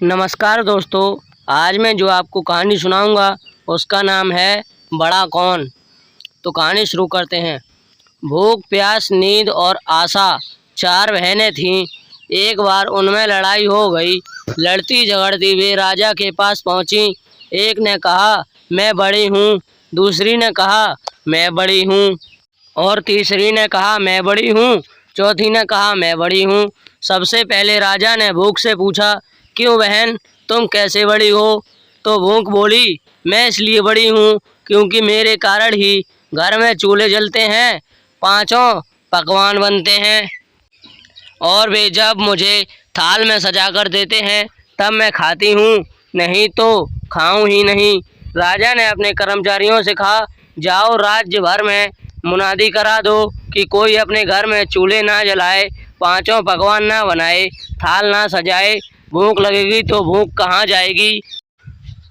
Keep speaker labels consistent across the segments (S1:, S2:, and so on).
S1: नमस्कार दोस्तों, आज मैं जो आपको कहानी सुनाऊंगा उसका नाम है बड़ा कौन। तो कहानी शुरू करते हैं। भूख, प्यास, नींद और आशा 4 बहनें थीं। एक बार उनमें लड़ाई हो गई। लड़ती झगड़ती वे राजा के पास पहुंची। एक ने कहा मैं बड़ी हूँ, दूसरी ने कहा मैं बड़ी हूँ और तीसरी ने कहा मैं बड़ी हूँ, चौथी ने कहा मैं बड़ी हूँ। सबसे पहले राजा ने भूख से पूछा, क्यों बहन, तुम कैसे बड़ी हो? तो भूख बोली, मैं इसलिए बड़ी हूँ क्योंकि मेरे कारण ही घर में चूल्हे जलते हैं, 5 पकवान बनते हैं और वे जब मुझे थाल में सजा कर देते हैं तब मैं खाती हूँ, नहीं तो खाऊं ही नहीं। राजा ने अपने कर्मचारियों से कहा, जाओ राज्य भर में मुनादी करा दो कि कोई अपने घर में चूल्हे ना जलाए, 5 पकवान ना बनाए, थाल ना सजाए। भूख लगेगी तो भूख कहाँ जाएगी।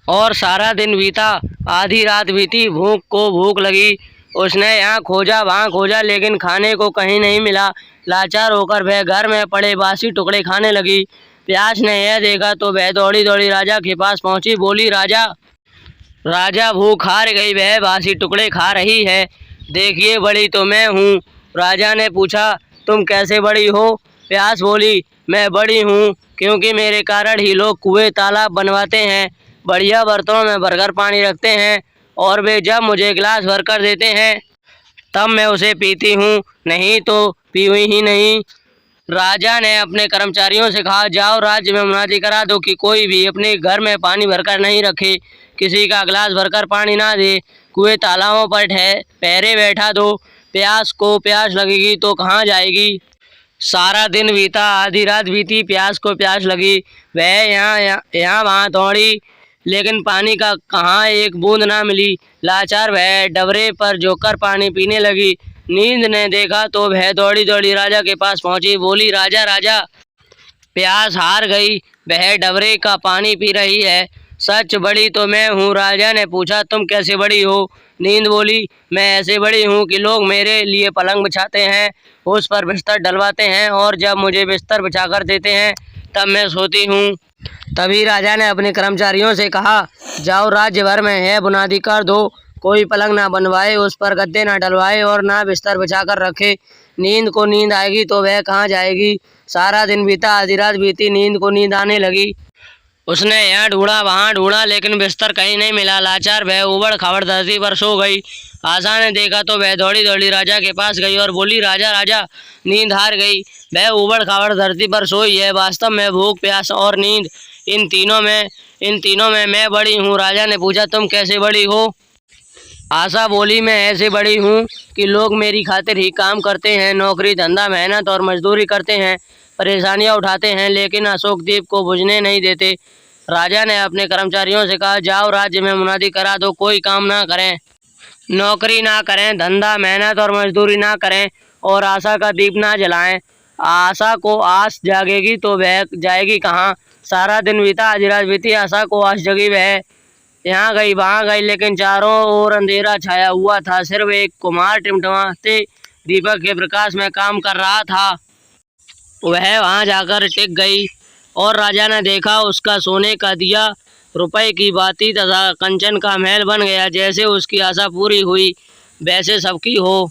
S1: और सारा दिन बीता, आधी रात बीती, भूख को भूख लगी। उसने यहाँ खोजा वहाँ खोजा लेकिन खाने को कहीं नहीं मिला। लाचार होकर वह घर में पड़े बासी टुकड़े खाने लगी। प्यास ने यह देखा तो वह दौड़ी दौड़ी राजा के पास पहुँची। बोली, राजा राजा भूख हार गई, वह बासी टुकड़े खा रही है, देखिए बड़ी तो मैं हूँ। राजा ने पूछा, तुम कैसे बड़ी हो? प्यास बोली, मैं बड़ी हूँ क्योंकि मेरे कारण ही लोग कुएं तालाब बनवाते हैं, बढ़िया बर्तनों में भरकर पानी रखते हैं और वे जब मुझे गिलास भर कर देते हैं तब मैं उसे पीती हूँ, नहीं तो पीऊँ ही नहीं। राजा ने अपने कर्मचारियों से कहा, जाओ राज्य में मुनादी करा दो कि कोई भी अपने घर में पानी भरकर नहीं रखे, किसी का गिलास भरकर पानी ना दे, कुएं तालाबों पर पहरे बैठा दो। प्यास को प्यास लगेगी तो कहाँ जाएगी। सारा दिन बीता, आधी रात बीती, प्यास को प्यास लगी। वह यहाँ वहाँ दौड़ी लेकिन पानी का कहाँ एक बूंद ना मिली। लाचार वह डबरे पर झुककर पानी पीने लगी। नींद ने देखा तो वह दौड़ी दौड़ी राजा के पास पहुंची। बोली, राजा राजा प्यास हार गई, वह डबरे का पानी पी रही है, सच बड़ी तो मैं हूँ। राजा ने पूछा, तुम कैसे बड़ी हो? नींद बोली, मैं ऐसे बड़ी हूँ कि लोग मेरे लिए पलंग बिछाते हैं, उस पर बिस्तर डलवाते हैं और जब मुझे बिस्तर बिछा कर देते हैं तब मैं सोती हूँ। तभी राजा ने अपने कर्मचारियों से कहा, जाओ राज्य भर में है बुनादी कर दो, कोई पलंग ना बनवाए, उस पर गद्दे ना डलवाए और ना बिस्तर बिछा कर रखे। नींद को नींद आएगी तो वह कहाँ जाएगी। सारा दिन बीता, आधी रात बीती, नींद को नींद आने लगी। उसने यहाँ ढूंढा वहाँ ढूंढा लेकिन बिस्तर कहीं नहीं मिला। लाचार वह उबड़ खाबड़ धरती पर सो गई। आशा ने देखा तो वह दौड़ी दौड़ी राजा के पास गई और बोली, राजा राजा नींद हार गई, वह उबड़ खाबड़ धरती पर सोई है, वास्तव में भूख, प्यास और नींद इन तीनों में मैं बड़ी हूँ। राजा ने पूछा, तुम कैसे बड़ी हो? आशा बोली, मैं ऐसे बड़ी हूँ कि लोग मेरी खातिर ही काम करते हैं, नौकरी धंधा मेहनत और मजदूरी करते हैं, परेशानियाँ उठाते हैं लेकिन अशोक दीप को बुझने नहीं देते। राजा ने अपने कर्मचारियों से कहा, जाओ राज्य में मुनादी करा दो, कोई काम ना करें, नौकरी ना करें, धंधा मेहनत और मजदूरी ना करें और आशा का दीप ना जलाएं। आशा को आस जागेगी तो वह जाएगी कहाँ। सारा दिन बीता, आधी रात बीती, आशा को आस जगी, वह यहाँ गई वहाँ गई लेकिन चारों ओर अंधेरा छाया हुआ था। सिर्फ एक कुम्हार टिमटिमाते दीपक के प्रकाश में काम कर रहा था। वह वहाँ जाकर टिक गई और राजा ने देखा उसका सोने का दिया, रुपए की बाती तथा कंचन का महल बन गया। जैसे उसकी आशा पूरी हुई वैसे सबकी हो।